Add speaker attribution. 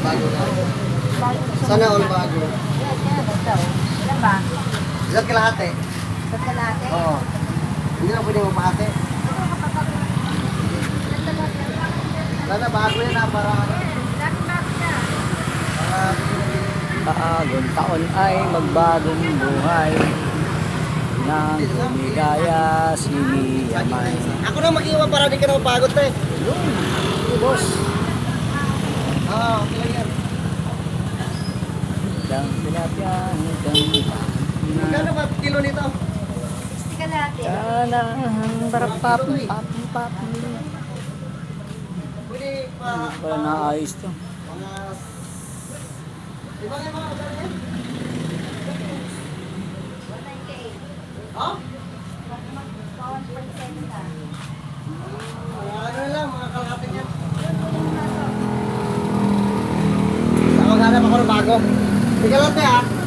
Speaker 1: bago na. Sana all bago.
Speaker 2: Ilan ba?
Speaker 1: Isa't kalahati.
Speaker 2: Sa kalate?
Speaker 1: Oo. Hindi na pwede mapahati. Sana bago yan ha, para...
Speaker 3: Bagong taon ay magbagong buhay. Nang lumigaya siniyaman.
Speaker 1: Ako na mag-iwan para di ka na mapagod tayo.
Speaker 3: Boss,
Speaker 1: Oo, okay lang yan.
Speaker 3: dang tilapia, dang
Speaker 1: Magkano ba kilo nito?
Speaker 2: Sa kalate?
Speaker 3: kanang barapap, pap.
Speaker 1: Pwede pa...
Speaker 3: Wala naayos to.
Speaker 1: Mga... Di ba kayo mga magkano yan?
Speaker 2: 198.
Speaker 1: Ha?
Speaker 2: Bawang 47 na.
Speaker 1: Mga ano na lang, mga kalahatin yan. Ako hanap ako ng bago. Tika lang tayo ha.